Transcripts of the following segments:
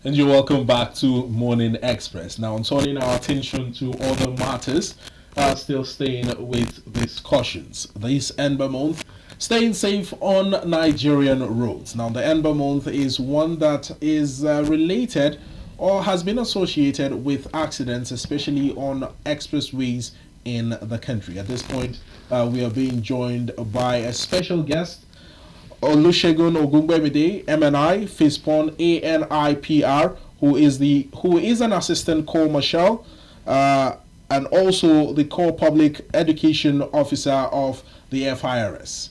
And you're welcome back to Morning Express. Now, turning our attention to other matters, still staying with these cautions. This Ember month, staying safe on Nigerian roads. Now, the Ember month is one that is related or has been associated with accidents, especially on expressways in the country. At this point, we are being joined by a special guest, Olusegun Ogungbemide, MNI, Fispon, ANIPR, who is an assistant corps marshal, and also the core public education officer of the FIRS.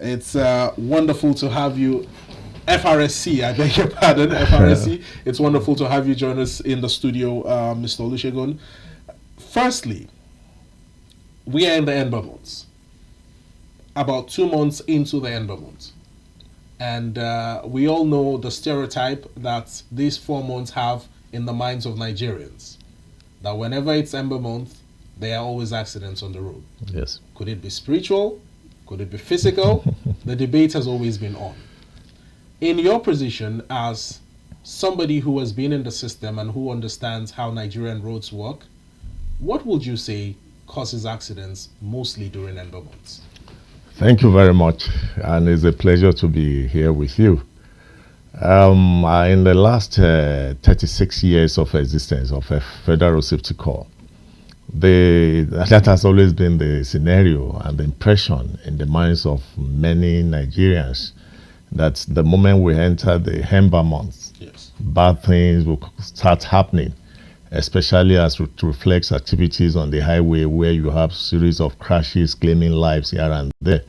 It's wonderful to have you, FRSC. I beg your pardon, FRSC. It's wonderful to have you join us in the studio, Mr. Olusegun. Firstly, we are in the Ember months. About 2 months into the Ember months. And we all know the stereotype that these 4 months have in the minds of Nigerians. That whenever it's Ember month, there are always accidents on the road. Yes. Could it be spiritual? Could it be physical? The debate has always been on. In your position as somebody who has been in the system and who understands how Nigerian roads work, what would you say causes accidents mostly during Ember months? Thank you very much, and it's a pleasure to be here with you. In the last 36 years of existence of a Federal Safety Corps, that has always been the scenario and the impression in the minds of many Nigerians that the moment we enter the Ember month, Yes. bad things will start happening, especially as it reflects activities on the highway where you have series of crashes claiming lives here and there.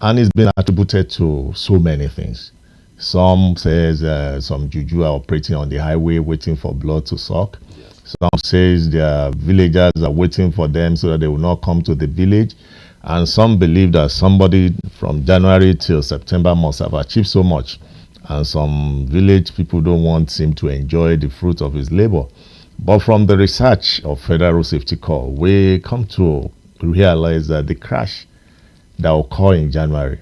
And it's been attributed to so many things. Some says some juju are operating on the highway waiting for blood to suck. Yes. Some says their villagers are waiting for them so that they will not come to the village. And some believe that somebody from January till September must have achieved so much. And some village people don't want him to enjoy the fruit of his labor. But from the research of Federal Safety Corps, we come to realize that the crash that occurred in January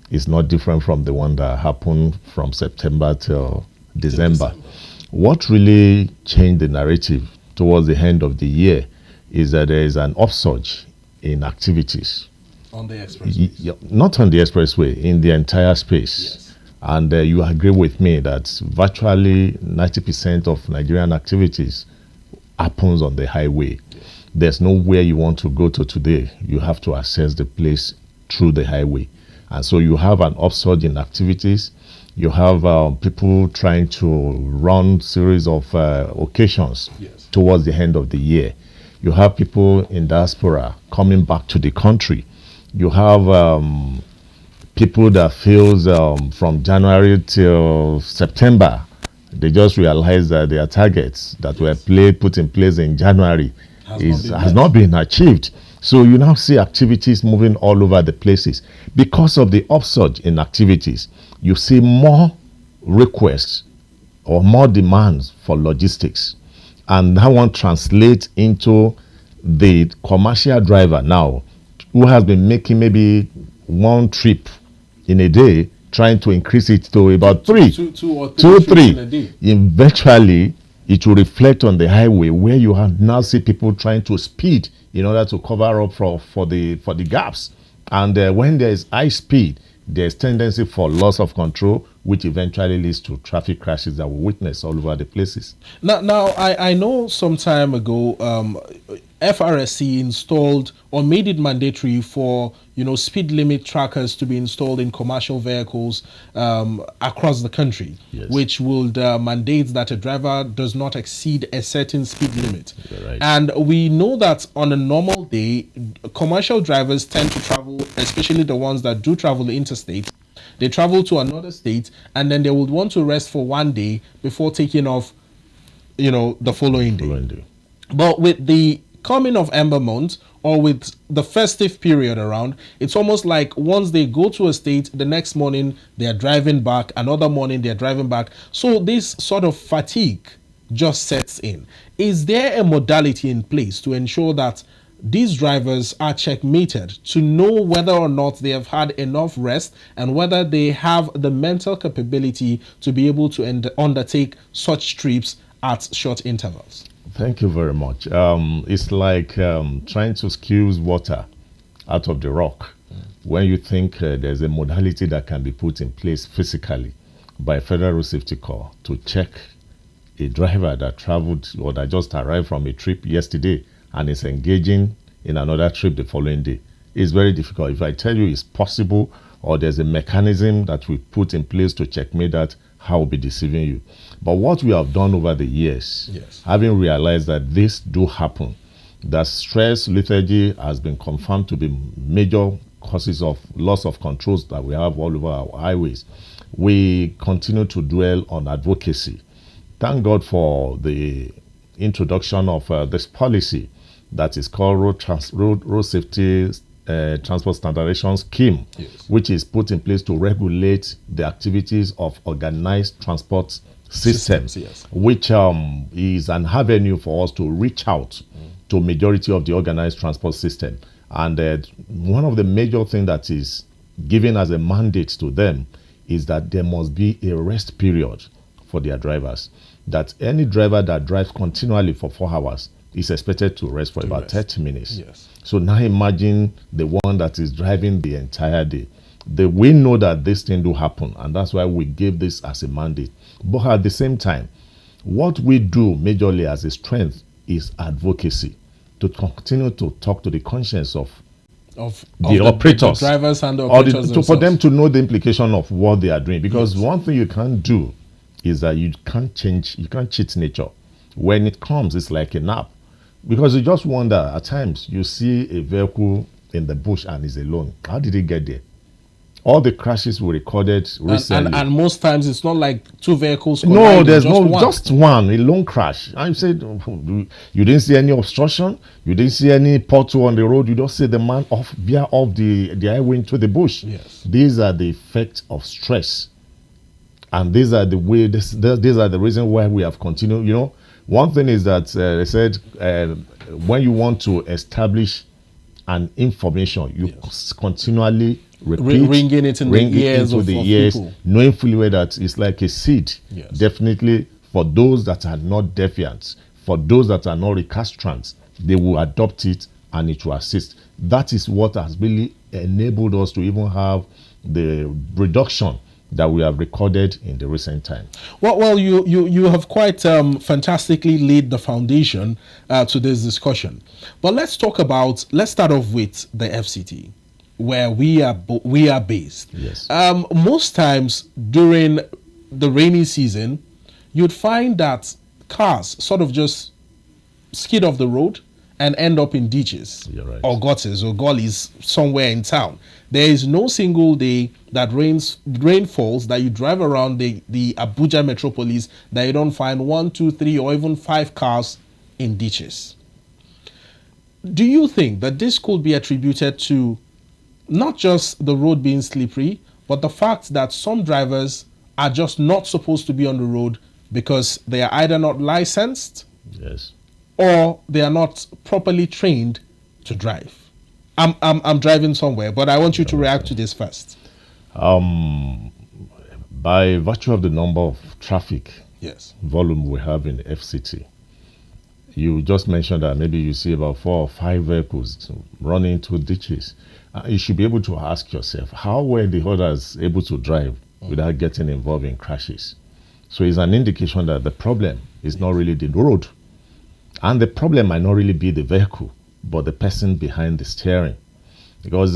is not different from the one that happened from September till December. What really changed the narrative towards the end of the year is that there is an upsurge in activities. On the expressway? Not on the expressway, in the entire space. Yes. And you agree with me that virtually 90% of Nigerian activities happens on the highway. Yes. There's nowhere you want to go to today. You have to access the place through the highway. And so you have an upsurge in activities. You have people trying to run series of occasions. Yes. Towards the end of the year. You have people in diaspora coming back to the country. You have people that feels from January till September, they just realize that their targets that were put in place in January has not been achieved. So you now see activities moving all over the places. Because of the upsurge in activities, you see more requests or more demands for logistics. And that one translates into the commercial driver now, who has been making maybe one trip in a day, trying to increase it to about three. Two, three. In a day. Eventually, it will reflect on the highway where you have now see people trying to speed in order to cover up for the gaps. And when there is high speed, there's tendency for loss of control, which eventually leads to traffic crashes that we witness all over the places. Now I know some time ago, FRSC installed or made it mandatory for speed limit trackers to be installed in commercial vehicles across the country, yes, which would mandate that a driver does not exceed a certain speed limit. Right. And we know that on a normal day, commercial drivers tend to travel, especially the ones that do travel the interstate. They travel to another state and then they would want to rest for 1 day before taking off, the following day. But with the coming of Ember month or with the festive period around, it's almost like once they go to a state, the next morning they are driving back, another morning they are driving back. So this sort of fatigue just sets in. Is there a modality in place to ensure that these drivers are checkmated to know whether or not they have had enough rest and whether they have the mental capability to be able to undertake such trips at short intervals. Thank you very much. It's like trying to squeeze water out of the rock when you think there's a modality that can be put in place physically by Federal Road Safety Corps to check a driver that traveled or that just arrived from a trip yesterday and is engaging in another trip the following day. It's very difficult. If I tell you it's possible or there's a mechanism that we put in place to checkmate that, I will be deceiving you. But what we have done over the years, having realized that this do happen, that stress lethargy has been confirmed to be major causes of loss of controls that we have all over our highways, we continue to dwell on advocacy. Thank God for the introduction of this policy that is called Road Safety Transport Standardization Scheme, which is put in place to regulate the activities of organized transport systems, which is an avenue for us to reach out to majority of the organized transport system. And one of the major things that is given as a mandate to them is that there must be a rest period for their drivers. That any driver that drives continually for 4 hours is expected to rest for about 30 minutes. So now imagine the one that is driving the entire day. We know that this thing do happen, and that's why we gave this as a mandate. But at the same time, what we do majorly as a strength is advocacy, to continue to talk to the conscience of the operators, the drivers and the operators for them to know the implication of what they are doing. Because one thing you can't do is that you can't cheat nature. When it comes, it's like a nap. Because you just wonder, at times, you see a vehicle in the bush and is alone. How did it get there? All the crashes were recorded recently. And most times, it's not like 2 vehicles colliding. No, there's just one, a lone crash. And you said, you didn't see any obstruction. You didn't see any pothole on the road. You don't see the man veer off the highway into the bush. These are the effects of stress. And these are the way. These are the reason why we have continued. You know, one thing is that they said when you want to establish an information, you continually repeat, ringing it in the ears of people, knowing fully well that it's like a seed. Definitely, for those that are not defiant, for those that are not recalcitrant, they will adopt it and it will assist. That is what has really enabled us to even have the reduction that we have recorded in the recent time. Well, you have quite fantastically laid the foundation to this discussion. But let's start off with the FCT, where we are based. Most times during the rainy season, you'd find that cars sort of just skid off the road and end up in ditches or gutters or gullies somewhere in town. There is no single day that rain falls that you drive around the Abuja metropolis that you don't find 1, 2, 3, or even 5 cars in ditches. Do you think that this could be attributed to not just the road being slippery, but the fact that some drivers are just not supposed to be on the road because they are either not licensed, or they are not properly trained to drive? I'm driving somewhere, but I want you to react to this first. By virtue of the number of traffic volume we have in FCT, you just mentioned that maybe you see about 4 or 5 vehicles running into ditches. You should be able to ask yourself, how were the others able to drive without getting involved in crashes? So it's an indication that the problem is not really the road. And the problem might not really be the vehicle, but the person behind the steering. Because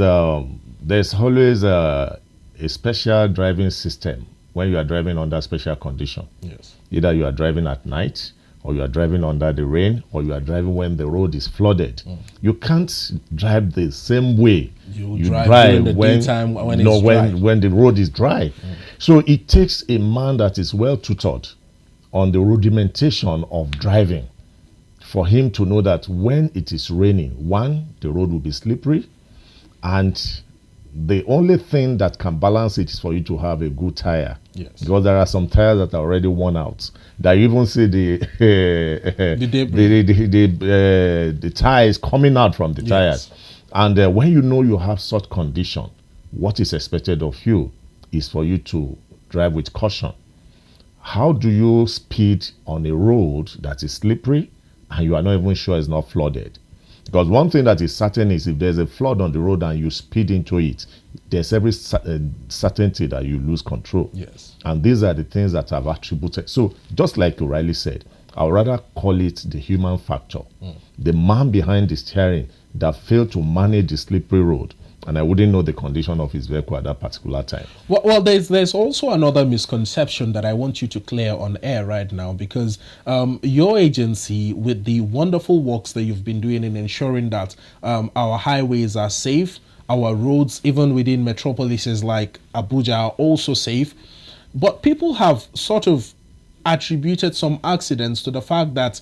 there's always a special driving system when you are driving under special condition. Either you are driving at night, or you are driving under the rain, or you are driving when the road is flooded. You can't drive the same way you drive when the road is dry. So it takes a man that is well tutored on the rudimentation of driving for him to know that when it is raining, 1, the road will be slippery, and the only thing that can balance it is for you to have a good tire. Yes. Because there are some tires that are already worn out. That you even see the tires coming out from the tires. And when you know you have such condition, what is expected of you is for you to drive with caution. How do you speed on a road that is slippery and you are not even sure it's not flooded? Because one thing that is certain is if there's a flood on the road and you speed into it, there's every certainty that you lose control. Yes. And these are the things that I've attributed. So just like O'Reilly said, I would rather call it the human factor. The man behind the steering that failed to manage the slippery road. And I wouldn't know the condition of his vehicle at that particular time. Well, there's also another misconception that I want you to clear on air right now, because your agency, with the wonderful works that you've been doing in ensuring that our highways are safe, our roads, even within metropolises like Abuja, are also safe. But people have sort of attributed some accidents to the fact that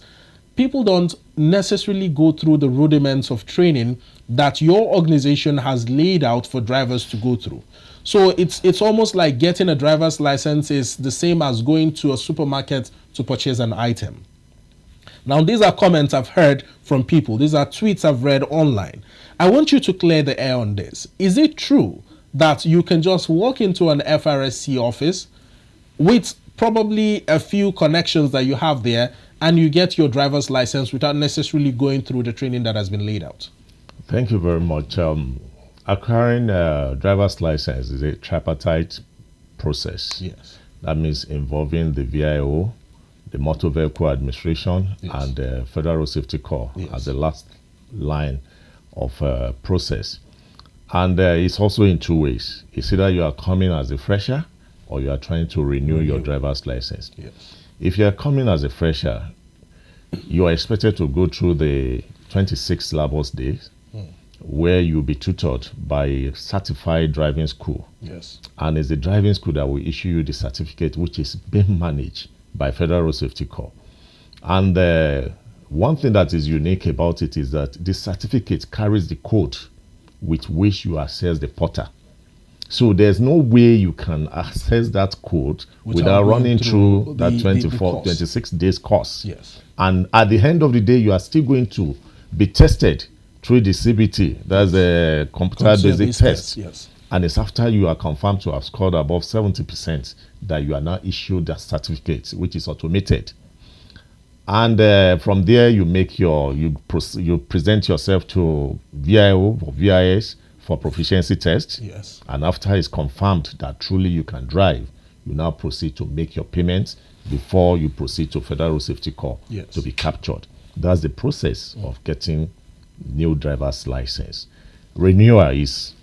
people don't necessarily go through the rudiments of training that your organization has laid out for drivers to go through. So it's almost like getting a driver's license is the same as going to a supermarket to purchase an item. Now, these are comments I've heard from people. These are tweets I've read online. I want you to clear the air on this. Is it true that you can just walk into an FRSC office with probably a few connections that you have there and you get your driver's license without necessarily going through the training that has been laid out? Thank you very much. Acquiring a driver's license is a tripartite process. Yes. That means involving the VIO, the Motor Vehicle Administration, and the Federal Road Safety Corps as the last line of process. And it's also in two ways. It's either you are coming as a fresher or you are trying to renew your driver's license. Yes. If you are coming as a fresher, you are expected to go through the 26 syllabus days, where you'll be tutored by a certified driving school. Yes. And it's the driving school that will issue you the certificate, which is being managed by Federal Road Safety Corps. And one thing that is unique about it is that the certificate carries the code with which you assess the porter. So there's no way you can access that code without running through that 26 days course. Yes. And at the end of the day, you are still going to be tested through the CBT. That's a computer basic test. Yes. And it's after you are confirmed to have scored above 70% that you are now issued that certificate, which is automated. And from there, you present yourself to VIO or VIS for proficiency test. Yes. And after it's confirmed that truly you can drive, you now proceed to make your payments before you proceed to Federal Road Safety Corps to be captured. That's the process of getting new driver's license. Renewal is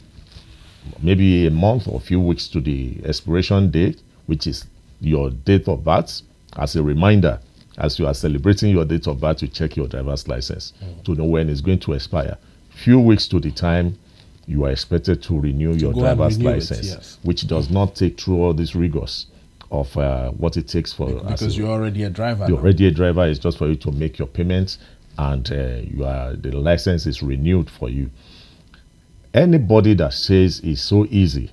maybe a month or a few weeks to the expiration date, which is your date of birth. As a reminder, as you are celebrating your date of birth, you check your driver's license to know when it's going to expire. Few weeks to the time you are expected to renew your driver's license, which does not take through all these rigors of what it takes for. Because you're already a driver. You're already a driver. It's just for you to make your payments, and the license is renewed for you. Anybody that says it's so easy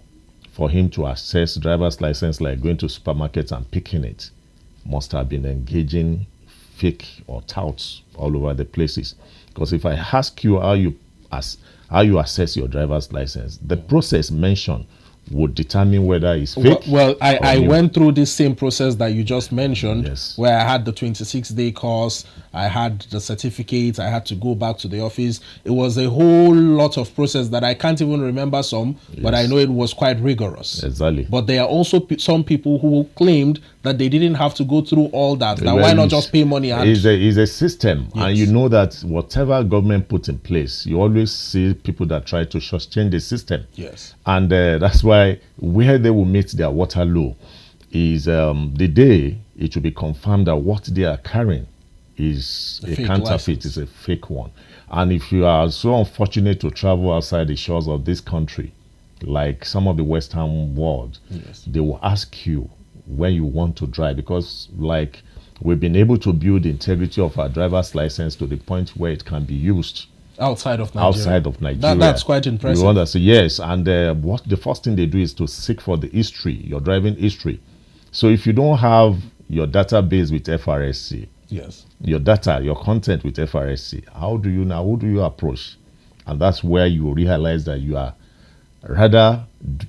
for him to access driver's license like going to supermarkets and picking it must have been engaging fake or touts all over the places. Because if I ask you how you assess your driver's license, the process mentioned would determine whether it's fake. Well, I went through this same process that you just mentioned, Yes. where I had the 26-day course, I had the certificate, I had to go back to the office. It was a whole lot of process that I can't even remember some, but I know it was quite rigorous. Exactly. But there are also some people who claimed that they didn't have to go through all that. Now, why not just pay money? It's a system, and you know that whatever government put in place, you always see people that try to shortchange the system. Yes. And that's why where they will meet their Waterloo is the day it will be confirmed that what they are carrying is a counterfeit, is a fake one. And if you are so unfortunate to travel outside the shores of this country, like some of the Western world, they will ask you when you want to drive, because like we've been able to build the integrity of our driver's license to the point where it can be used outside of Nigeria. Outside of Nigeria. That's quite impressive. You understand? Yes, and what the first thing they do is to seek for the history, your driving history. So if you don't have your database with FRSC, yes, your data, your content with FRSC, who do you approach? And that's where you realize that you are rather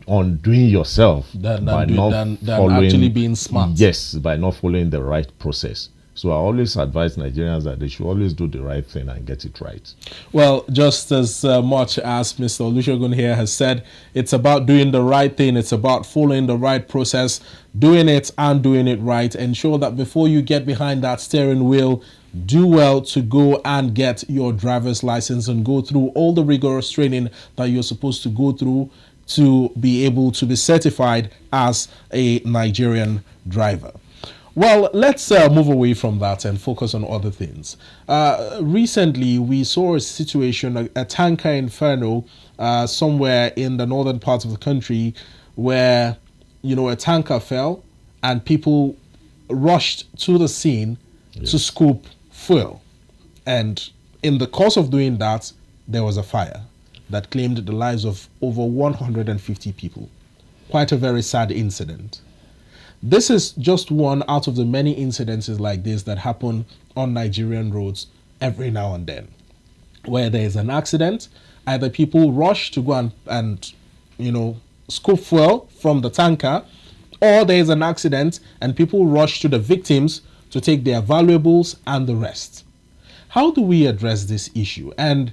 undoing yourself than by not following, actually being smart. Yes, by not following the right process. So I always advise Nigerians that they should always do the right thing and get it right. Well, just as much as Mr. Olusegun here has said, it's about doing the right thing. It's about following the right process, doing it and doing it right. Ensure that before you get behind that steering wheel, do well to go and get your driver's license and go through all the rigorous training that you're supposed to go through to be able to be certified as a Nigerian driver. Well, let's move away from that and focus on other things. Recently, we saw a situation, a tanker inferno somewhere in the northern part of the country where, a tanker fell and people rushed to the scene to scoop fuel. And in the course of doing that, there was a fire that claimed the lives of over 150 people. Quite a very sad incident. This is just one out of the many incidences like this that happen on Nigerian roads every now and then. Where there is an accident, either people rush to go and scoop fuel from the tanker, or there is an accident and people rush to the victims to take their valuables and the rest. How do we address this issue? And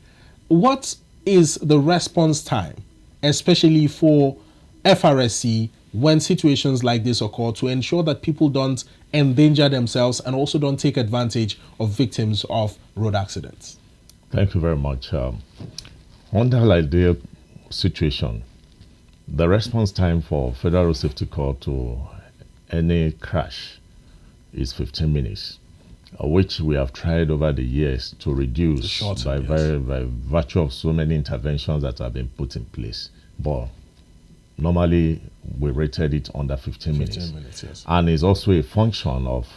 what is the response time, especially for FRSC, when situations like this occur, to ensure that people don't endanger themselves and also don't take advantage of victims of road accidents? Thank you very much. Under like the situation, the response time for Federal Road Safety Corps to any crash is 15 minutes, which we have tried over the years to reduce by virtue of so many interventions that have been put in place. But normally, we rated it under 15 minutes. Yes. And it's also a function of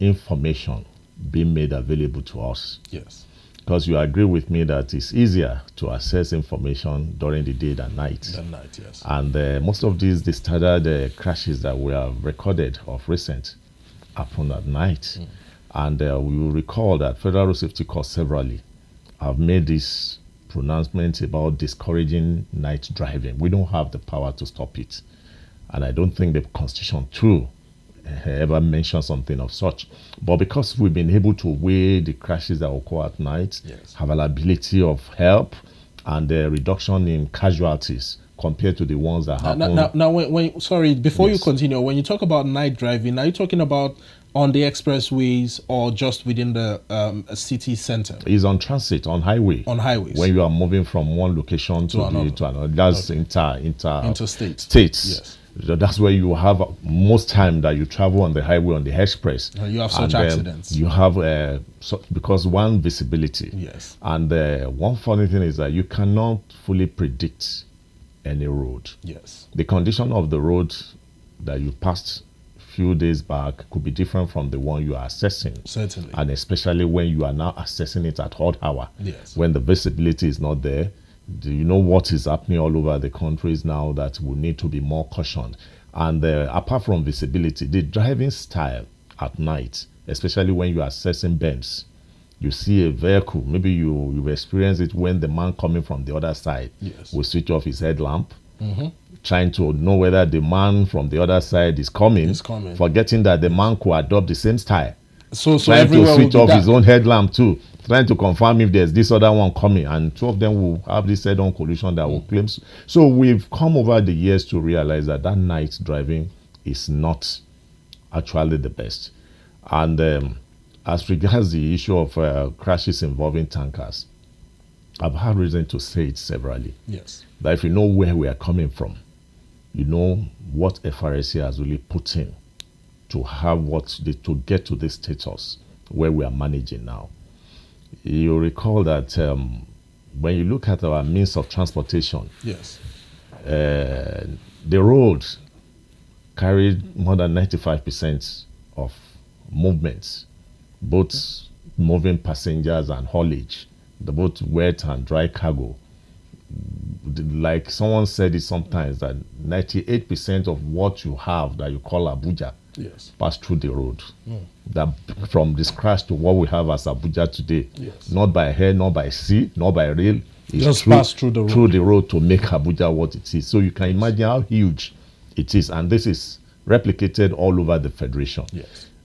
information being made available to us. Yes. Because you agree with me that it's easier to access information during the day than night. Yes. And most of the standard crashes that we have recorded of recent happen at night. And we will recall that Federal Road Safety Corps severally have made this pronouncement about discouraging night driving. We don't have the power to stop it. And I don't think the Constitution too ever mentioned something of such. But because we've been able to weigh the crashes that occur at night, availability of help, and the reduction in casualties compared to the ones that happen. Now, before you continue, when you talk about night driving, are you talking about on the expressways or just within the city center? It's on transit, on highway. On highways. When you are moving from one location to another. That's interstate. States. Yes. That's where you have most time that you travel on the highway, on the express. You have such accidents. You have, because one, visibility. Yes. And one funny thing is that you cannot fully predict any road. Yes. The condition of the road that you passed few days back could be different from the one you are assessing. Certainly. And especially when you are now assessing it at odd hour. Yes. When the visibility is not there. Do you know what is happening all over the countries now that we need to be more cautioned? And apart from visibility, the driving style at night, especially when you are assessing bends, you see a vehicle, maybe you experience it when the man coming from the other side will switch off his headlamp, trying to know whether the man from the other side is coming, forgetting that the man could adopt the same style. So trying to switch off his own headlamp too, trying to confirm if there's this other one coming, and two of them will have this head-on collision that will claim. So we've come over the years to realize that night driving is not actually the best. And as regards the issue of crashes involving tankers, I've had reason to say it severally. Yes. That if you know where we are coming from, you know what FRSC has really put in to have to get to this status where we are managing now. You recall that when you look at our means of transportation, the road carried more than 95% of movements, both moving passengers and haulage, both wet and dry cargo. Like someone said it sometimes, that 98% of what you have that you call Abuja pass through the road. That from the scratch to what we have as Abuja today, not by air, not by sea, not by rail, just pass through the road to make Abuja what it is. So you can imagine how huge it is, and this is replicated all over the federation.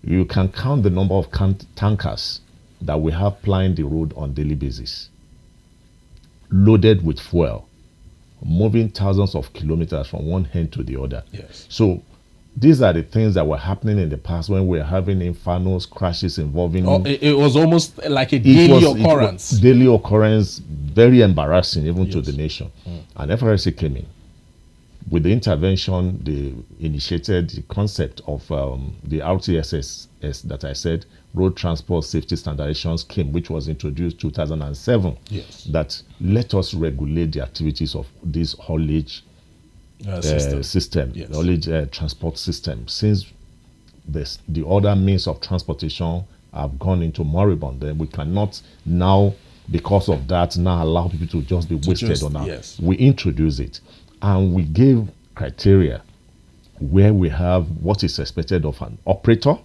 You can count the number of tankers that we have plying the road on daily basis, loaded with fuel, moving thousands of kilometers from one end to the other. So these are the things that were happening in the past when we were having infernos, crashes involving... it was almost like a daily occurrence. Daily occurrence, very embarrassing even to the nation. And FRSC came in. With the intervention, they initiated the concept of the RTSS that I said, Road Transport Safety Standardization Scheme, which was introduced 2007. That let us regulate the activities of this haulage system, haulage transport system. Since the other means of transportation have gone into moribund, then we cannot now, because of that, now allow people to just be wasted on that. We introduce it. And we gave criteria where we have what is expected of an operator,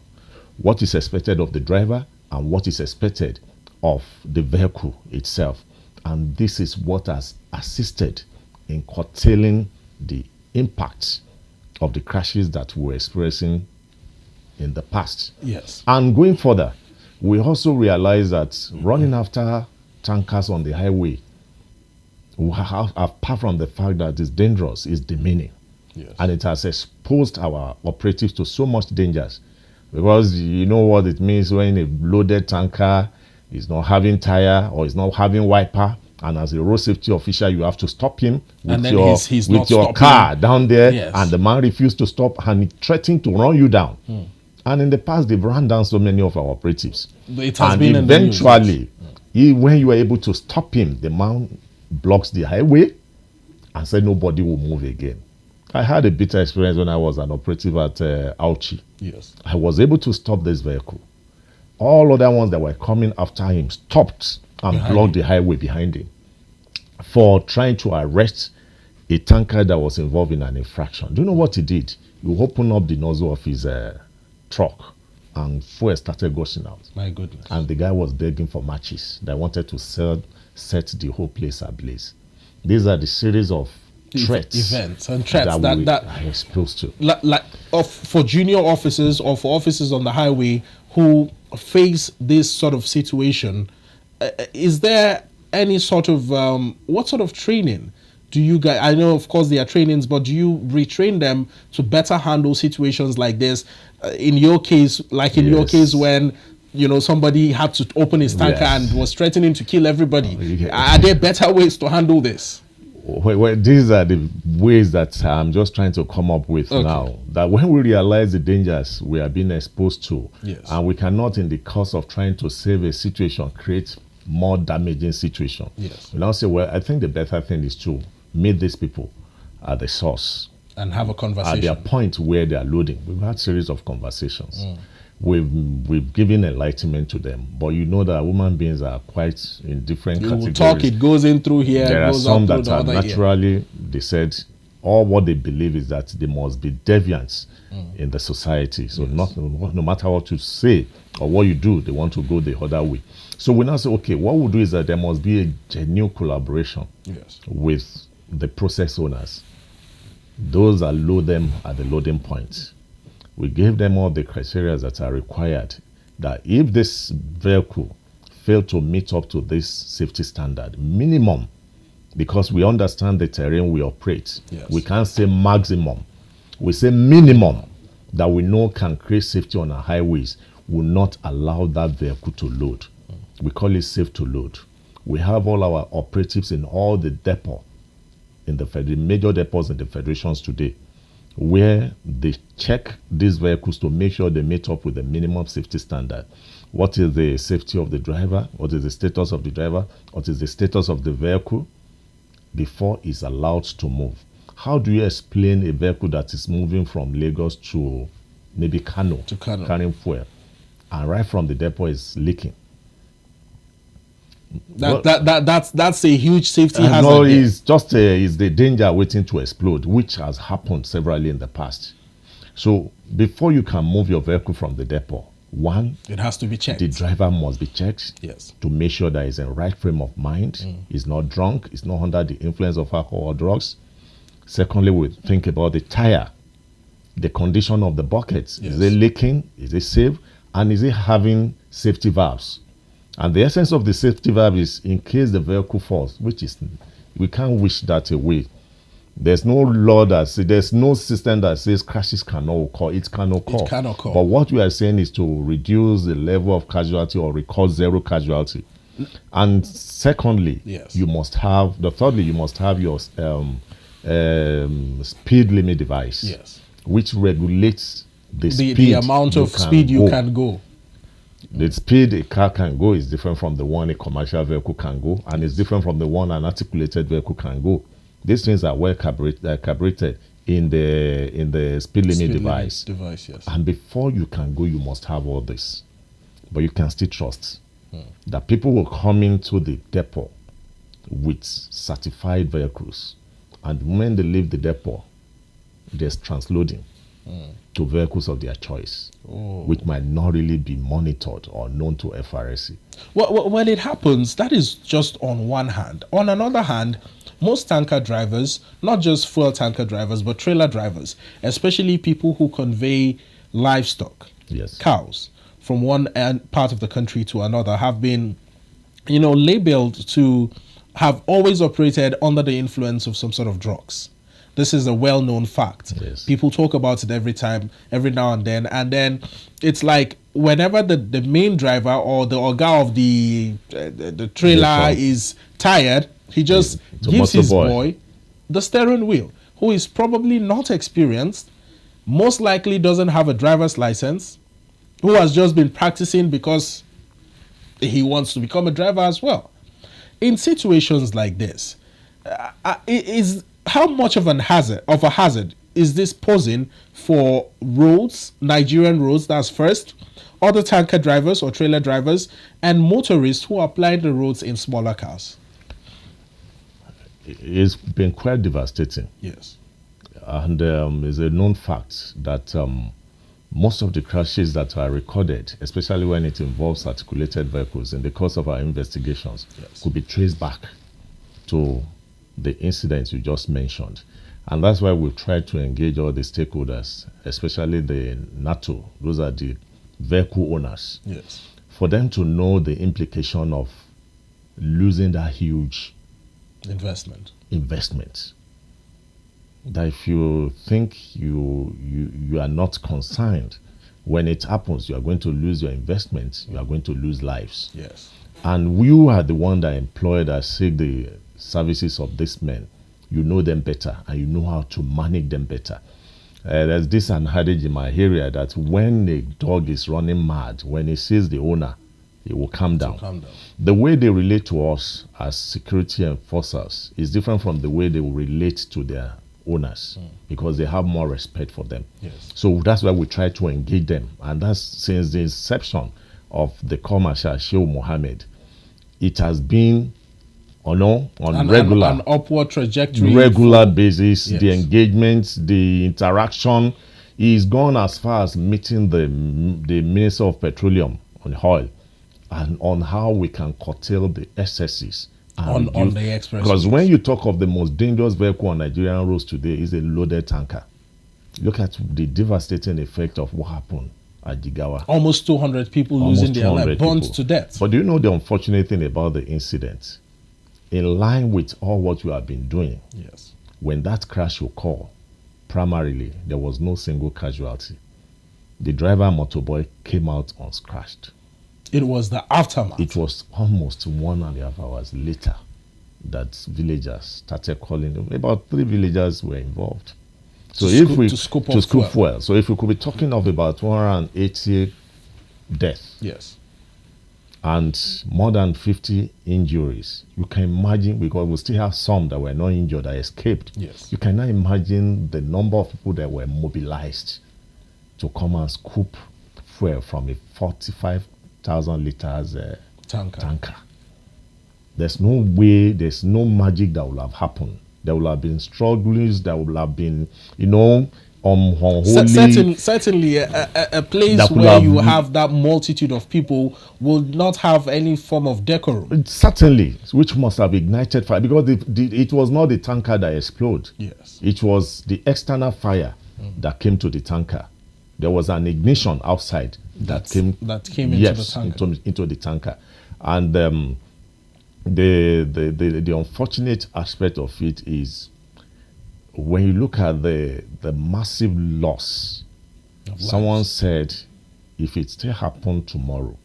what is expected of the driver, and what is expected of the vehicle itself. And this is what has assisted in curtailing the impact of the crashes that we were experiencing in the past. And going further, we also realize that running after tankers on the highway, apart from the fact that it's dangerous, is demeaning. And it has exposed our operatives to so much dangers. Because you know what it means when a loaded tanker is not having tire or is not having wiper, and as a road safety official, you have to stop him with your car down there, and the man refused to stop and he threatened to run you down. And in the past, they've run down so many of our operatives. It has been eventually, when you are able to stop him, the man blocks the highway and said nobody will move again. I had a bitter experience when I was an operative at Auchi. I was able to stop this vehicle. All other ones that were coming after him stopped and blocked the highway behind him for trying to arrest a tanker that was involved in an infraction. Do you know what he did? He opened up the nozzle of his truck and fuel started gushing out. My goodness. And the guy was begging for matches. They wanted to set the whole place ablaze. These are the series of events and threats that are exposed to. For junior officers or for officers on the highway who face this sort of situation, is there any sort of what sort of training do you guys? I know, of course, there are trainings, but do you retrain them to better handle situations like this? In your case, your case, when somebody had to open his tanker and was threatening to kill everybody. Are there better ways to handle this? Well, these are the ways that I'm just trying to come up with now. That when we realize the dangers we are being exposed to, and we cannot, in the course of trying to save a situation, create more damaging situation. We now say, well, I think the better thing is to meet these people at the source and have a conversation at their point where they are loading. We've had a series of conversations. We've given enlightenment to them, but you know that human beings are quite in different categories. You talk, it goes in through here. There are some that are naturally, they said, all what they believe is that there must be deviance in the society. So no matter what you say or what you do, they want to go the other way. So we now say, okay, what we'll do is that there must be a genuine collaboration with the process owners. Those that load them at the loading point. We gave them all the criteria that are required, that if this vehicle failed to meet up to this safety standard, minimum, because we understand the terrain we operate, we can't say maximum, we say minimum, that we know can create safety on our highways, will not allow that vehicle to load. We call it safe to load. We have all our operatives in all the depot, in the major depots in the federations today, where they check these vehicles to make sure they meet up with the minimum safety standard. What is the safety of the driver? What is the status of the driver? What is the status of the vehicle before it's allowed to move? How do you explain a vehicle that is moving from Lagos to maybe Kano, carrying fuel, and right from the depot is leaking? That's a huge safety hazard. No, it's just it's the danger waiting to explode, which has happened severally in the past. So before you can move your vehicle from the depot, one, it has to be checked. The driver must be checked. Yes. To make sure that he's in right frame of mind. He's not drunk. He's not under the influence of alcohol or drugs. Secondly, we think about the tire, the condition of the buckets. Yes. Is it leaking? Is it safe? And is it having safety valves? And the essence of the safety valve is in case the vehicle falls, which is, we can't wish that away. There's no law that says, there's no system that says crashes cannot occur. It can occur. It can occur. But what we are saying is to reduce the level of casualty or record zero casualty. And secondly, yes, you must have, thirdly, you must have your speed limit device, yes, which regulates the amount of speed you can go. The speed a car can go is different from the one a commercial vehicle can go, and it's different from the one an articulated vehicle can go. These things are well calibrated in the speed limit device. Yes. And before you can go, you must have all this. But you can still trust that people will come into the depot with certified vehicles. And when they leave the depot, there's transloading to vehicles of their choice, which might not really be monitored or known to FRSC. Well, it happens. That is just on one hand. On another hand, most tanker drivers, not just fuel tanker drivers, but trailer drivers, especially people who convey livestock, yes, cows, from one part of the country to another, have been, labeled to have always operated under the influence of some sort of drugs. This is a well-known fact. Yes. People talk about it every now and then it's like whenever the main driver or the oga of the trailer is tired, he just gives his boy the steering wheel, who is probably not experienced, most likely doesn't have a driver's license, who has just been practicing because he wants to become a driver as well. In situations like this, how much of a hazard is this posing for roads, Nigerian roads, that's first, other tanker drivers or trailer drivers, and motorists who are applying the roads in smaller cars? It's been quite devastating. Yes. And it's a known fact that most of the crashes that are recorded, especially when it involves articulated vehicles in the course of our investigations, yes, could be traced back to the incidents you just mentioned. And that's why we've tried to engage all the stakeholders, especially the NATO, those are the vehicle owners, yes, for them to know the implication of losing that huge investment. That if you think you are not concerned, when it happens, you are going to lose your investment, you are going to lose lives. Yes. And you are the one that employed and seek the services of these men. You know them better and you know how to manage them better. There's this adage in my area that when a dog is running mad, when he sees the owner, he will calm down. The way they relate to us as security enforcers is different from the way they will relate to their owners, because they have more respect for them. Yes. So that's why we try to engage them. And that's since the inception of the Marshal Sheikh Mohammed. It has been an upward trajectory, regular basis. Yes. The engagement, the interaction is gone as far as meeting the Minister of Petroleum on oil and on how we can curtail the excesses on the express. Because when you talk of the most dangerous vehicle on Nigerian roads today is a loaded tanker. Look at the devastating effect of what happened at Jigawa. Almost 200 people losing their life, burned to death. But do you know the unfortunate thing about the incident? In line with all what you have been doing, yes, when that crash occurred, primarily there was no single casualty. The driver and motorboy came out unscratched. It was the aftermath. It was almost 1.5 hours later that villagers started calling. About 3 villagers were involved. So to scoop fuel. So if we could be talking of about 180 deaths, yes, and more than 50 injuries, you can imagine, because we still have some that were not injured that escaped. Yes, you cannot imagine the number of people that were mobilized to come and scoop fuel from a 45,000 liters tanker. There's no way, there's no magic that will have happened. There will have been struggles, there will have been, unholy. Certainly, a place That could where have- you have that multitude of people will not have any form of decorum. Certainly, which must have ignited fire, because it was not the tanker that exploded. Yes. It was the external fire that came to the tanker. There was an ignition outside that came into the tanker. into the tanker. And the unfortunate aspect of it is when you look at the massive loss. Someone lives. said, if it still happened tomorrow,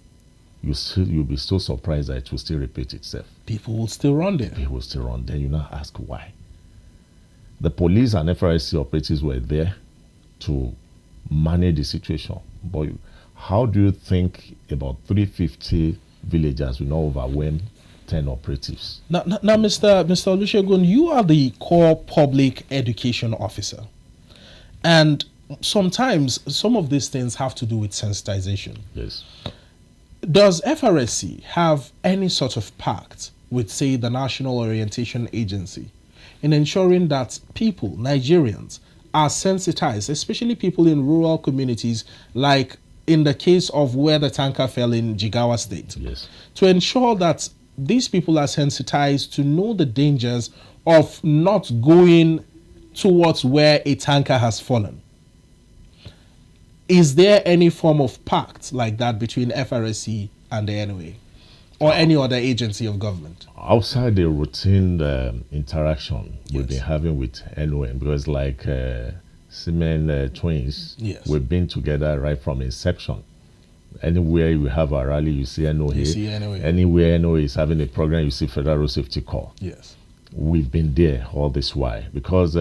you'll be so surprised that it will still repeat itself. People will still run there. It will still run. Then you now ask why. The police and FRSC operatives were there to manage the situation. But how do you think about 350 villagers will not overwhelm 10 operatives? Now, Mr. Olusegun, you are the core public education officer. And sometimes some of these things have to do with sensitization. Yes. Does FRSC have any sort of pact with, say, the National Orientation Agency in ensuring that people, Nigerians, are sensitized, especially people in rural communities, like in the case of where the tanker fell in Jigawa State, Yes. to ensure that these people are sensitized to know the dangers of not going towards where a tanker has fallen? Is there any form of pact like that between FRSC and the NOA or any other agency of government? Outside the routine interaction we've Yes. been having with NON, because like Semen twins, Yes. we've been together right from inception. Anywhere you have a rally, you see NOA. You see NOA. Anywhere NOA is having a program, you see Federal Road Safety Corps. Yes. We've been there all this while because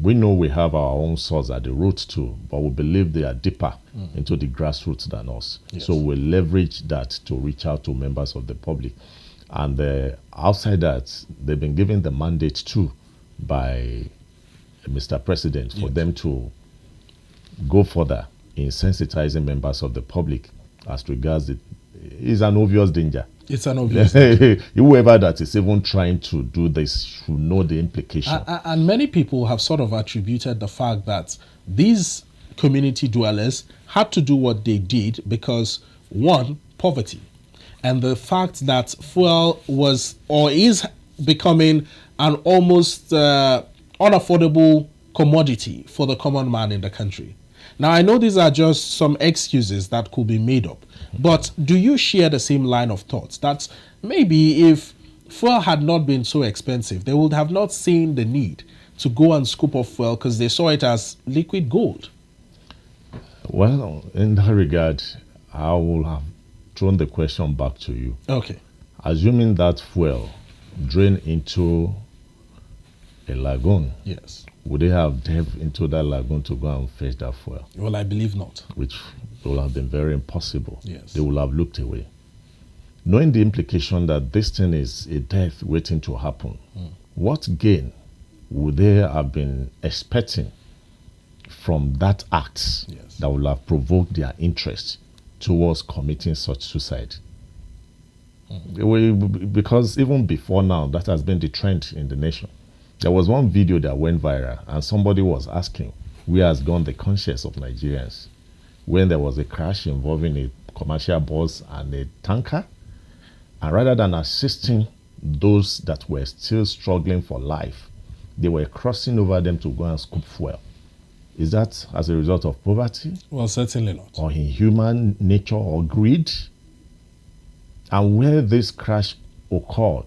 we know we have our own source at the roots too, but we believe they are deeper into the grassroots than us. Yes. So we leverage that to reach out to members of the public. And outside that, they've been given the mandate too by Mr. President for Yes. them to go further in sensitizing members of the public as regards it. It's an obvious danger. It's an obvious. Whoever that is even trying to do this should know the implication. And many people have sort of attributed the fact that these community dwellers had to do what they did because, one, poverty, and the fact that fuel was or is becoming an almost unaffordable commodity for the common man in the country. Now, I know these are just some excuses that could be made up, but do you share the same line of thoughts that maybe if fuel had not been so expensive, they would have not seen the need to go and scoop up fuel because they saw it as liquid gold? Well, in that regard, I will have thrown the question back to you. Okay. Assuming that fuel drained into a lagoon, Yes. would they have delved into that lagoon to go and fetch that fuel? Well, I believe not. Which would have been very impossible. Yes. They would have looked away. Knowing the implication that this thing is a death waiting to happen, what gain would they have been expecting from that act Yes. that would have provoked their interest towards committing such suicide? Because even before now, that has been the trend in the nation. There was one video that went viral, and somebody was asking, where has gone the conscience of Nigerians? When there was a crash involving a commercial bus and a tanker, and rather than assisting those that were still struggling for life, they were crossing over them to go and scoop fuel. Is that as a result of poverty, Well, certainly not. or inhuman nature, or greed? And where this crash occurred,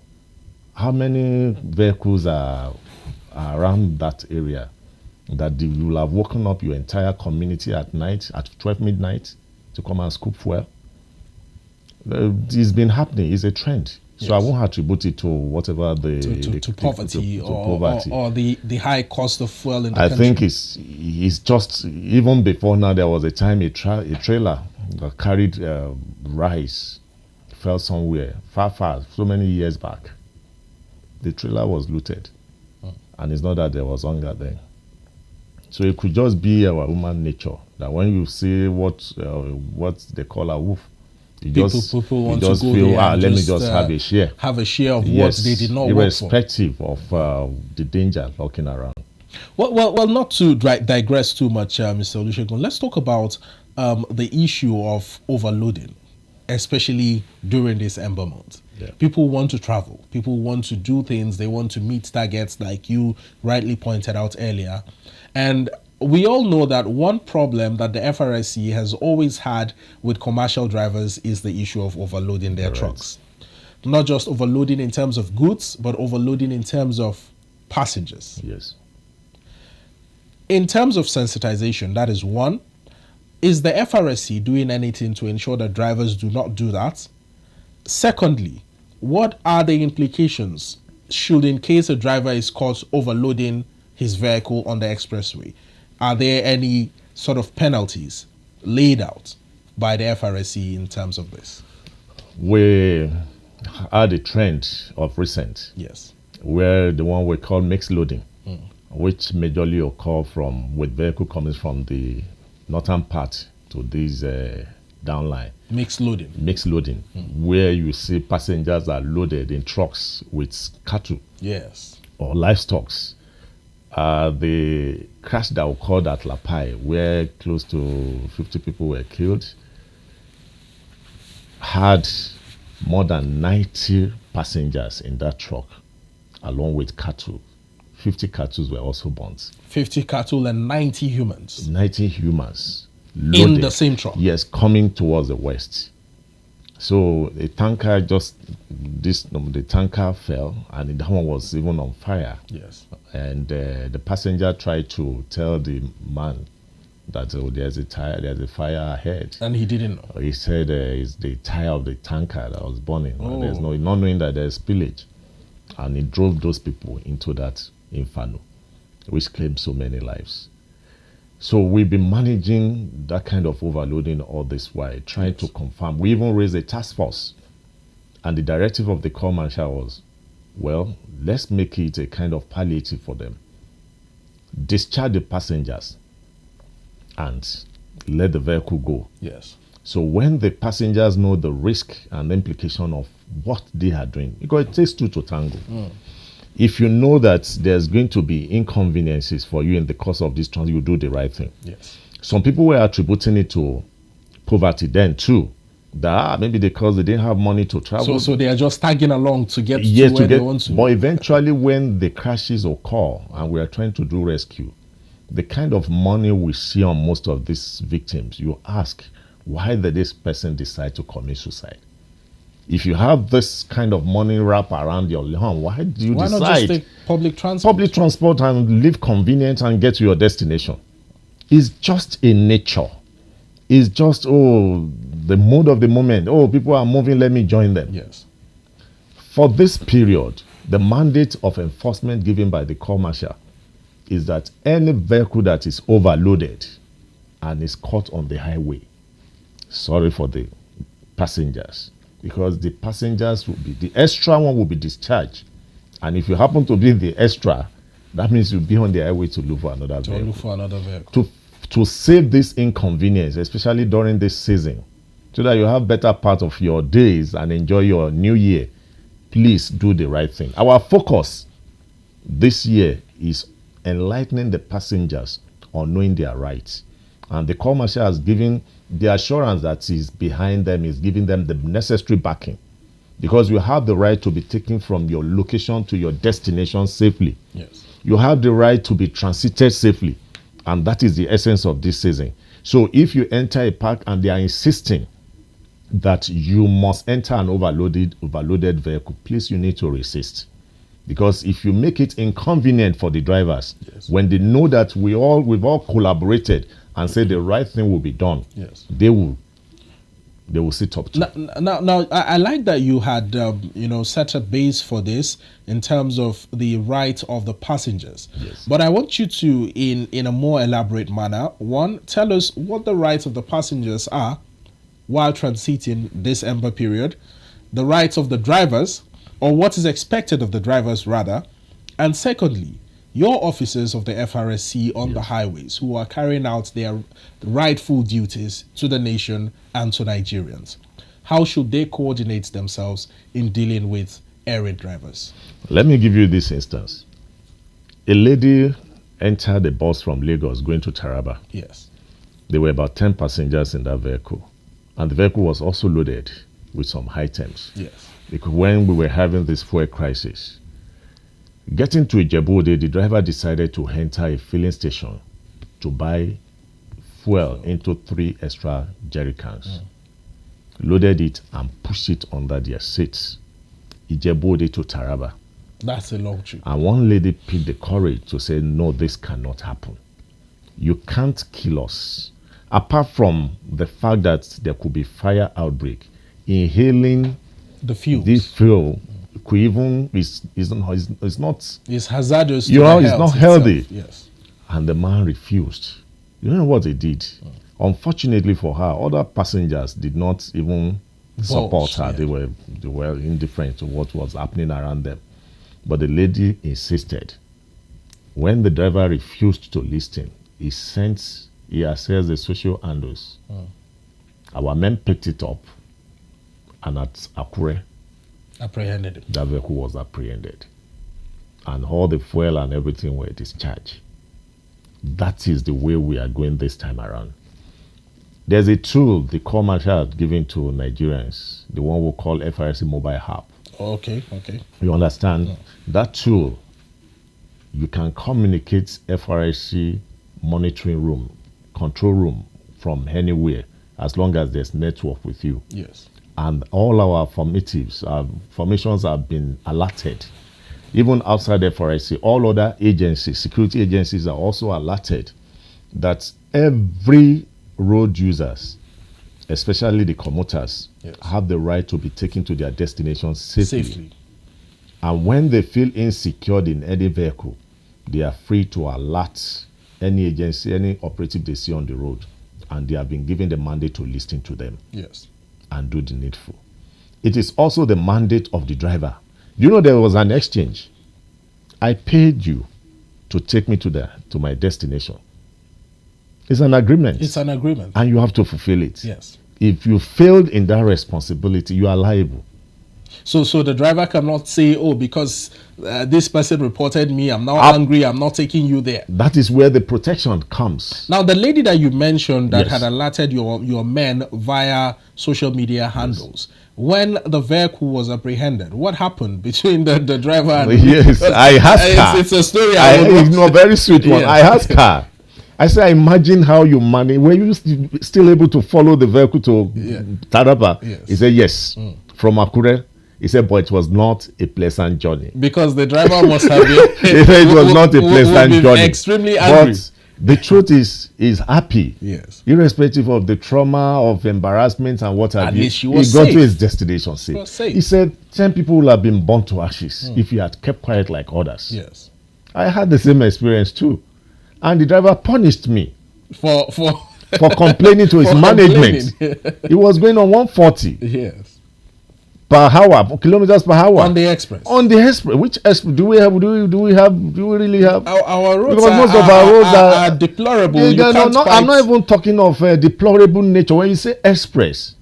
how many vehicles are around that area that you will have woken up your entire community at night, at 12 midnight, to come and scoop fuel? It's been happening. It's a trend. So I Yes. won't attribute it to whatever To poverty, to or poverty. or the high cost of fuel in the I country. think it's just, even before now, there was a time a trailer that carried rice fell somewhere far, so many years back. The trailer was looted, and it's not that there was hunger then. So it could just be our human nature that when you see what they call a wolf People want to go feel, there and let me just have a share. Have a share of what they did not work for. Irrespective of the danger lurking around. Well, not to digress too much, Mr. Olusegun, let's talk about the issue of overloading, especially during this Ember month. Yeah. People want to travel. People want to do things. They want to meet targets, like you rightly pointed out earlier. And we all know that one problem that the FRSC has always had with commercial drivers is the issue of overloading their trucks. Not just overloading in terms of goods, but overloading in terms of passengers. Yes. In terms of sensitization, that is one. Is the FRSC doing anything to ensure that drivers do not do that? Secondly, what are the implications should, in case a driver is caught overloading his vehicle on the expressway? Are there any sort of penalties laid out by the FRSC in terms of this? We had a trend of recent. Yes. Where the one we call mixed loading, which majorly occur with vehicle coming from the northern part to this downline. Mixed loading, where you see passengers are loaded in trucks with cattle. Yes. Or livestock. The crash that occurred at Lapai, where close to 50 people were killed, had more than 90 passengers in that truck, along with cattle. 50 cattle were also burnt. 50 cattle and 90 humans. 90 humans. Loaded, in the same truck? Yes, coming towards the west. So the tanker the tanker fell, and that one was even on fire. Yes. And the passenger tried to tell the man that there's a fire ahead. And he didn't know. He said it's the tire of the tanker that was burning. Oh. There's not knowing that there's spillage. And he drove those people into that inferno, which claimed so many lives. So we've been managing that kind of overloading all this while, trying to confirm. We even raised a task force. And the directive of the Corps Marshal was, well, let's make it a kind of palliative for them. Discharge the passengers and let the vehicle go. Yes. So when the passengers know the risk and the implication of what they are doing, because it takes two to tango. If you know that there's going to be inconveniences for you in the course of this transit, you do the right thing. Yes. Some people were attributing it to poverty then too. That maybe because they didn't have money to travel. So they are just tagging along to get to where they want to. But eventually when the crashes occur and we are trying to do rescue, the kind of money we see on most of these victims, you ask, why did this person decide to commit suicide? If you have this kind of money wrap around your lawn, why do you decide? Why not just take public transport? Public transport and live convenient and get to your destination. It's just a nature. It's just, the mood of the moment. People are moving, let me join them. Yes. For this period, the mandate of enforcement given by the Corps Marshal is that any vehicle that is overloaded and is caught on the highway, sorry for the passengers, because the passengers will be, the extra one will be discharged. And if you happen to be the extra, that means you'll be on the highway to look for another vehicle. To save this inconvenience, especially during this season, so that you have better part of your days and enjoy your new year, please do the right thing. Our focus this year is enlightening the passengers on knowing their rights. And the Corps Marshal has given the assurance that is behind them, is giving them the necessary backing. Because you have the right to be taken from your location to your destination safely. Yes. You have the right to be transited safely. And that is the essence of this season. So if you enter a park and they are insisting that you must enter an overloaded vehicle, please, you need to resist. Because if you make it inconvenient for the drivers, yes, when they know that we've all collaborated and say the right thing will be done, yes, they will sit up to. Now, I like that you had set a base for this in terms of the right of the passengers. Yes. But I want you to, in a more elaborate manner, one, tell us what the rights of the passengers are while transiting this Ember period, the rights of the drivers, or what is expected of the drivers rather, and secondly, your officers of the FRSC on the highways who are carrying out their rightful duties to the nation and to Nigerians. how should they coordinate themselves in dealing with errant drivers? Let me give you this instance. A lady entered a bus from Lagos going to Taraba. Yes. There were about 10 passengers in that vehicle. And the vehicle was also loaded with some items. Yes. Because when we were having this fuel crisis, getting to Ijebu-Ode, the driver decided to enter a filling station to buy fuel into 3 extra jerry cans. Loaded it and pushed it under their seats. Ijebu-Ode to Taraba. That's a long trip. And one lady picked the courage to say, no, this cannot happen. You can't kill us. Apart from the fact that there could be fire outbreak, inhaling the fuels. this fuel could even is not It's hazardous. You know, it's not healthy. Itself. Yes. And the man refused. You know what he did? Unfortunately for her, other passengers did not even support her. Yeah. They were indifferent to what was happening around them. But the lady insisted. When the driver refused to listen, he assessed the social handles. Our men picked it up, and at Akure, Apprehended him. that vehicle was apprehended. And all the fuel and everything were discharged. That is the way we are going this time around. There's a tool the Corps Marshal had given to Nigerians, the one we call FRC mobile app. Okay. You understand? That tool, you can communicate FRC monitoring room, control room from anywhere, as long as there's network with you. Yes. And all our formations have been alerted. Even outside FRC, all other agencies, security agencies are also alerted that every road users, especially the commuters, yes, have the right to be taken to their destination safely. And when they feel insecure in any vehicle, they are free to alert any agency, any operative they see on the road. And they have been given the mandate to listen to them. Yes. And do the needful. It is also the mandate of the driver. You know, there was an exchange. I paid you to take me to my destination. It's an agreement. It's an agreement. And you have to fulfill it. Yes. If you failed in that responsibility, you are liable. So the driver cannot say, oh, because this person reported me, I'm now angry, I'm not taking you there. That is where the protection comes. Now, the lady that you mentioned that Yes. had alerted your men via social media handles, when the vehicle was apprehended, what happened between the driver and... Yes, I asked her. It's a story It's a very sweet one. Yes. I asked her. I said, imagine how you manage. Were you still able to follow the vehicle to Taraba? Yes. He said, yes. From Akure. He said, but it was not a pleasant journey. Because the driver must have been... He said it was not a pleasant journey. Extremely angry. But the truth is happy. Yes. Irrespective of the trauma, of embarrassment and what have you. least she was he got safe. to his destination safe. She was safe. He said 10 people would have been burnt to ashes if he had kept quiet like others. Yes. I had the same experience too. And the driver punished me For complaining to his for management. He was going on 140 Yes. per hour, kilometers per hour. On the express. On the express. Which express do we have? Do we really have? Our roads Because most of our roads are deplorable. I'm not even talking of deplorable nature. When you say express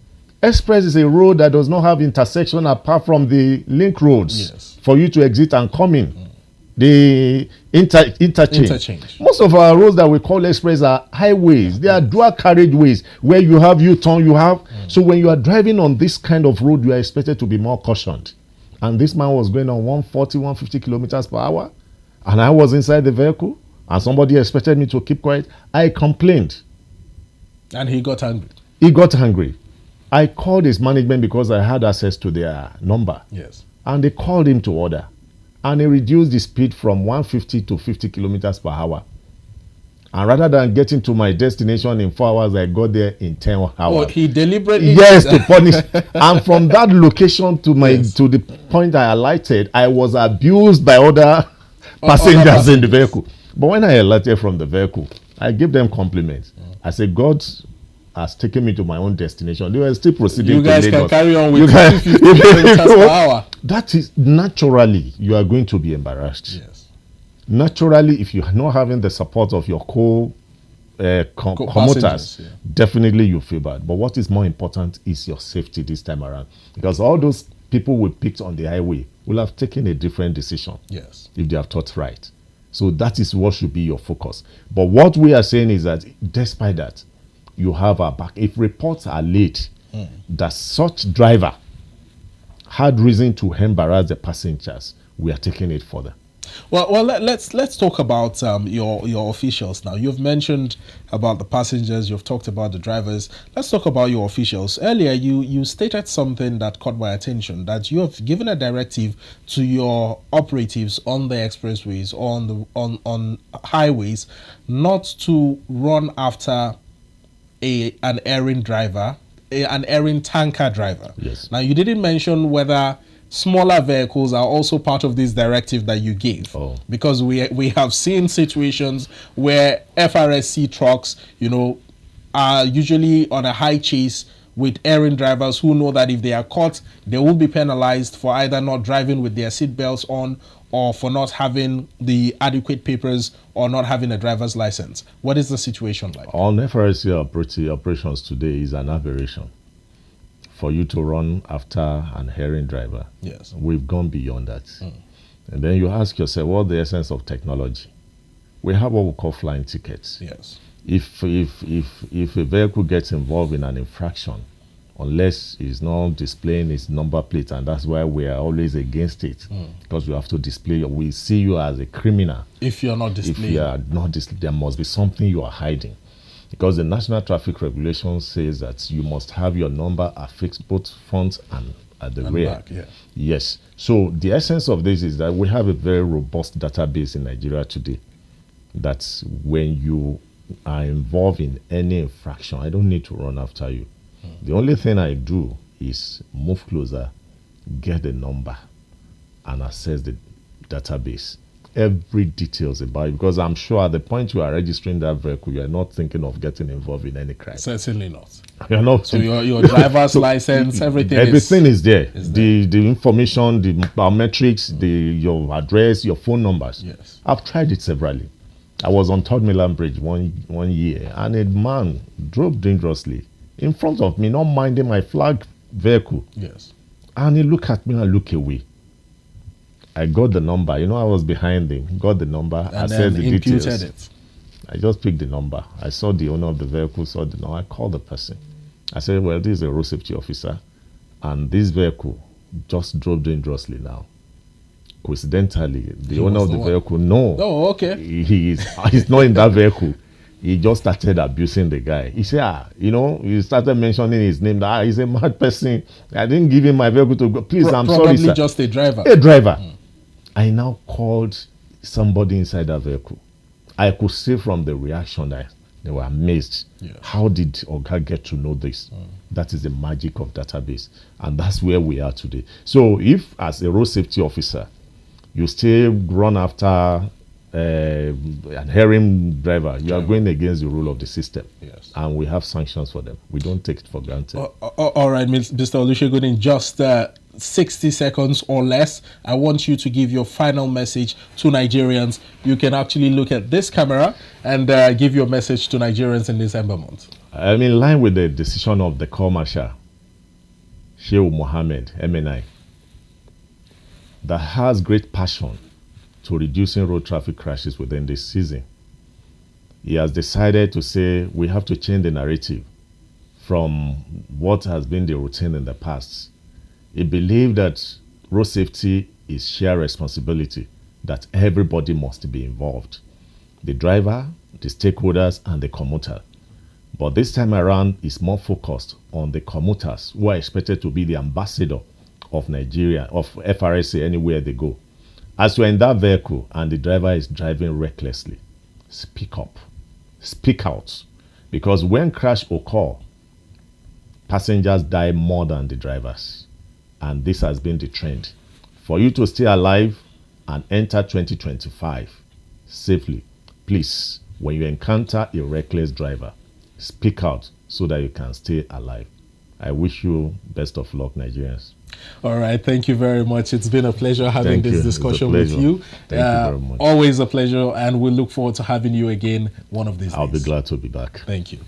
is a road that does not have intersection apart from the link roads. Yes. For you to exit and come in. The interchange. Most of our roads that we call express are highways. They are dual carriageways where you have U-turn, so when you are driving on this kind of road, you are expected to be more cautioned. And this man was going on 140, 150 kilometers per hour, and I was inside the vehicle, and somebody expected me to keep quiet. I complained. And he got angry. I called his management because I had access to their number. Yes. And they called him to order. And he reduced the speed from 150 to 50 kilometers per hour. And rather than getting to my destination in 4 hours, I got there in 10 hours. Oh, he deliberately... Yes, to punish. And from that location to to the point I alighted, I was abused by other passengers in the vehicle. But when I alighted from the vehicle, I gave them compliments. I said, God has taken me to my own destination. They were still proceeding. You guys to can Lagos. carry on with 50 kilometers per hour. That is naturally, you are going to be embarrassed. Yes. Naturally, if you are not having the support of your commuters, passengers, yeah. definitely you feel bad. But what is more important is your safety this time around, because all those people we picked on the highway will have taken a different decision Yes. if they have thought right. So that is what should be your focus. But what we are saying is that despite that, you have our back. If reports are late that such driver had reason to embarrass the passengers, we are taking it further. Well, let's talk about your officials now. You've mentioned about the passengers. You've talked about the drivers. Let's talk about your officials. Earlier, you stated something that caught my attention, that you have given a directive to your operatives on the expressways, on highways, not to run after an errand driver, an errand tanker driver. Yes. Now, you didn't mention whether smaller vehicles are also part of this directive that you gave, because we have seen situations where FRSC trucks, are usually on a high chase with errand drivers who know that if they are caught, they will be penalized for either not driving with their seatbelts on, or for not having the adequate papers, or not having a driver's license. What is the situation like? On FRSC operations today is an aberration. For you to run after an errand driver, yes, we've gone beyond that. And then you ask yourself, what's the essence of technology? We have what we call flying tickets. Yes. If a vehicle gets involved in an infraction, unless it's not displaying its number plate, and that's why we are always against it, because you have to display. We see you as a criminal if you're not displaying. If you are not there must be something you are hiding. Because the National Traffic Regulation says that you must have your number affixed both front and at the rear. Back, yeah. Yes. So the essence of this is that we have a very robust database in Nigeria today. That when you are involved in any infraction, I don't need to run after you. The only thing I do is move closer, get the number, and access the database. Every details about it, because I'm sure at the point you are registering that vehicle, you are not thinking of getting involved in any crime. Certainly not. You're not. So your driver's license, everything is there. The information, the biometrics, your address, your phone numbers. Yes. I've tried it severally. I was on Third Milan Bridge one year, and a man drove dangerously in front of me, not minding my flag vehicle. Yes. And he looked at me and looked away. I got the number. I was behind him. Got the number. And I said the details. it. I just picked the number. I saw the owner of the vehicle, saw the number. I called the person. I said, well, this is a road safety officer, and this vehicle just drove dangerously now. Coincidentally, the owner of the vehicle, no. Oh, okay. He's not in that vehicle. He just started abusing the guy. He said, he started mentioning his name. That he's a mad person. I didn't give him my vehicle to go. Please, I'm sorry, sir. Probably just a driver. A driver. I now called somebody inside that vehicle. I could see from the reaction that they were amazed. Yes. How did Oga get to know this? That is the magic of database. And that's where we are today. So if, as a road safety officer, you still run after an errand driver, you are going against the rule of the system. Yes. And we have sanctions for them. We don't take it for granted. All right, Mr. Olusegun, in just 60 seconds or less, I want you to give your final message to Nigerians. You can actually look at this camera and give your message to Nigerians in this Ember month. I'm in line with the decision of the Marshal Sheikh Mohammed, MNI, that has great passion to reducing road traffic crashes within this season. He has decided to say we have to change the narrative from what has been the routine in the past. He believed that road safety is shared responsibility, that everybody must be involved. The driver, the stakeholders, and the commuter. But this time around, it's more focused on the commuters, who are expected to be the ambassador of Nigeria, of FRSA anywhere they go. As you're in that vehicle and the driver is driving recklessly, speak up, speak out. Because when crash occur, passengers die more than the drivers. And this has been the trend. For you to stay alive and enter 2025 safely, please, when you encounter a reckless driver, speak out so that you can stay alive. I wish you best of luck, Nigerians. All right, thank you very much. It's been a pleasure having this discussion with you. Thank you very much. Always a pleasure, and we look forward to having you again one of these days. I'll be glad to be back. Thank you.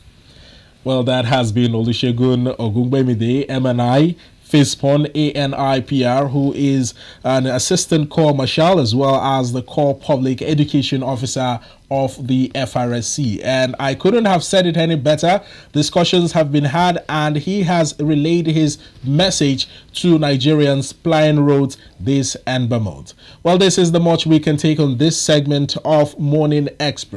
Well, that has been Olusegun Ogungbemide, MNI, FISPON, ANIPR, who is an Assistant Corps Marshal as well as the Corps Public Education Officer of the FRSC. And I couldn't have said it any better. Discussions have been had, and he has relayed his message to Nigerians plying roads this Ember month. Well, this is the much we can take on this segment of Morning Express.